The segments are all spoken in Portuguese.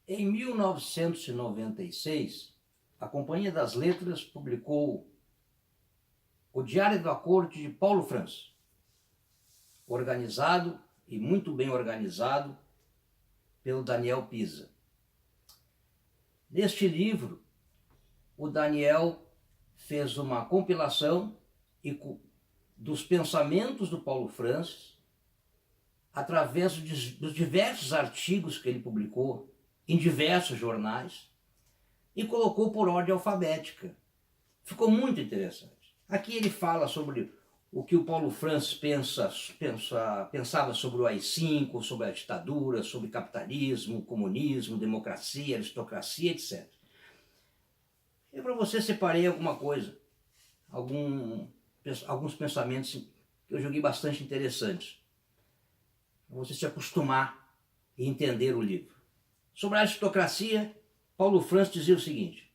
Em 1996, a Companhia das Letras publicou o Diário da Corte de Paulo França, organizado e muito bem organizado pelo Daniel Pisa. Neste livro, o Daniel fez uma compilação dos pensamentos do Paulo França através dos diversos artigos que ele publicou em diversos jornais e colocou por ordem alfabética. Ficou muito interessante. Aqui ele fala sobre o que o Paulo França pensava sobre o AI-5, sobre a ditadura, sobre capitalismo, comunismo, democracia, aristocracia, etc. E para você separei alguma coisa, alguns pensamentos que eu julguei bastante interessantes, para você se acostumar e entender o livro. Sobre a aristocracia, Paulo França dizia o seguinte: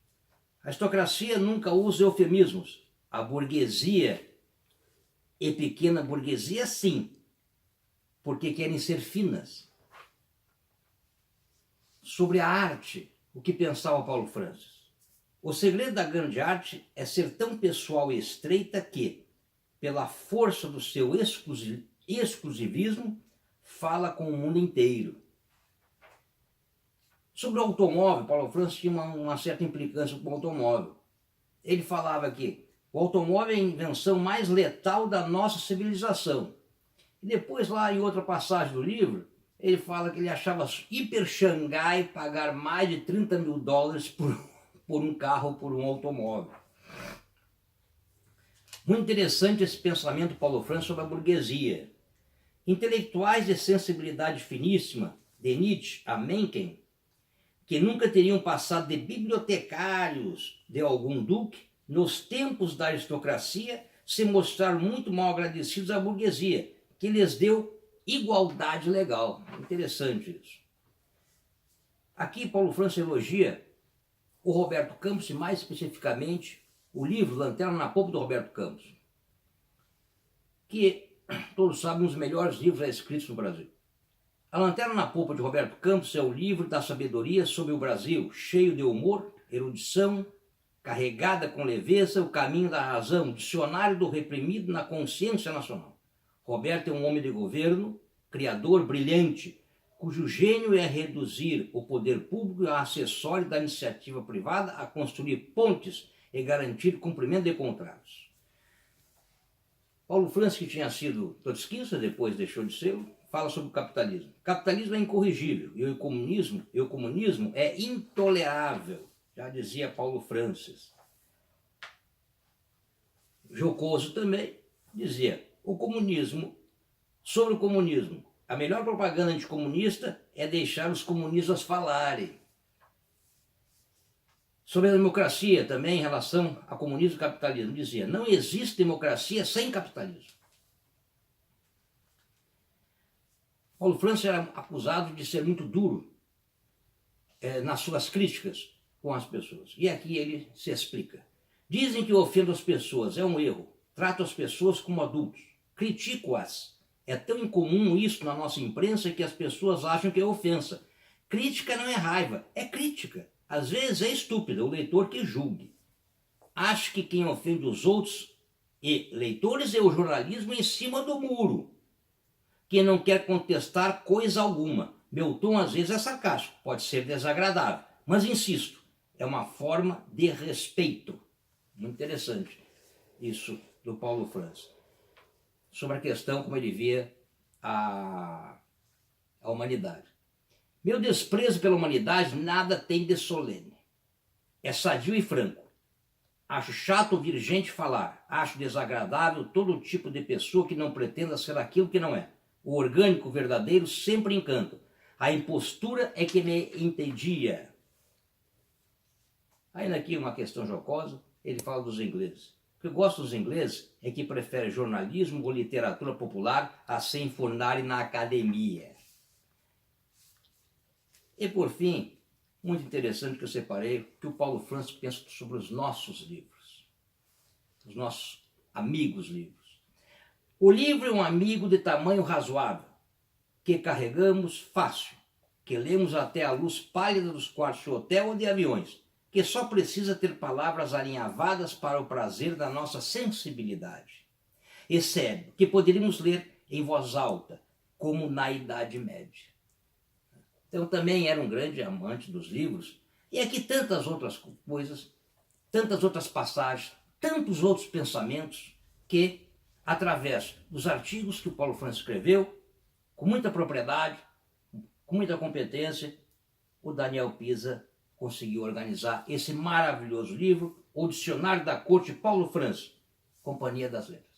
a aristocracia nunca usa eufemismos. A burguesia e pequena burguesia, sim, porque querem ser finas. Sobre a arte, o que pensava Paulo França? O segredo da grande arte é ser tão pessoal e estreita que, pela força do seu exclusivismo, fala com o mundo inteiro. Sobre o automóvel, Paulo França tinha uma certa implicância com o automóvel. Ele falava que o automóvel é a invenção mais letal da nossa civilização. E depois, lá em outra passagem do livro, ele fala que ele achava hiper Xangai pagar mais de $30 mil por um carro, por um automóvel. Muito interessante esse pensamento do Paulo França sobre a burguesia. Intelectuais de sensibilidade finíssima, de Nietzsche a Mencken, que nunca teriam passado de bibliotecários de algum duque, nos tempos da aristocracia, se mostraram muito mal agradecidos à burguesia, que lhes deu igualdade legal. Interessante isso. Aqui Paulo França elogia o Roberto Campos e, mais especificamente, o livro Lanterna na Popa do Roberto Campos, que todos sabem, um dos melhores livros escritos no Brasil. A Lanterna na Popa de Roberto Campos é o livro da sabedoria sobre o Brasil, cheio de humor, erudição, carregada com leveza, o caminho da razão, dicionário do reprimido na consciência nacional. Roberto é um homem de governo, criador brilhante, cujo gênio é reduzir o poder público a acessório da iniciativa privada, a construir pontes e garantir cumprimento de contratos. Paulo França, que tinha sido trotskista, depois deixou de ser, fala sobre o capitalismo. O capitalismo é incorrigível e o comunismo é intolerável, já dizia Paulo França. Jocoso também dizia: sobre o comunismo, a melhor propaganda anticomunista é deixar os comunistas falarem. Sobre a democracia também, em relação a comunismo e capitalismo, dizia: não existe democracia sem capitalismo. Paulo França era acusado de ser muito duro nas suas críticas com as pessoas. E aqui ele se explica. Dizem que eu ofendo as pessoas, é um erro. Trato as pessoas como adultos. Critico-as. É tão incomum isso na nossa imprensa que as pessoas acham que é ofensa. Crítica não é raiva, é crítica. Às vezes é estúpida, o leitor que julgue. Acho que quem ofende os outros e leitores é o jornalismo em cima do muro, que não quer contestar coisa alguma. Meu tom às vezes é sarcástico, pode ser desagradável, mas insisto, é uma forma de respeito. Muito interessante isso do Paulo França. Sobre a questão como ele via a humanidade. Meu desprezo pela humanidade nada tem de solene. É sadio e franco. Acho chato ouvir gente falar. Acho desagradável todo tipo de pessoa que não pretenda ser aquilo que não é. O orgânico verdadeiro sempre encanta. A impostura é que me entedia. Ainda aqui uma questão jocosa, ele fala dos ingleses. O que eu gosto dos ingleses é que preferem jornalismo ou literatura popular a se enfornarem na academia. E por fim, muito interessante que eu separei, o que o Paulo França pensa sobre os nossos livros. Os nossos amigos livros. O livro é um amigo de tamanho razoável, que carregamos fácil, que lemos até a luz pálida dos quartos de hotel ou de aviões, que só precisa ter palavras alinhavadas para o prazer da nossa sensibilidade. E sério, que poderíamos ler em voz alta, como na Idade Média. Então também era um grande amante dos livros, e aqui tantas outras coisas, tantas outras passagens, tantos outros pensamentos, que, através dos artigos que o Paulo Francis escreveu, com muita propriedade, com muita competência, o Daniel Pisa conseguiu organizar esse maravilhoso livro, O Dicionário da Corte Paulo Francis, Companhia das Letras.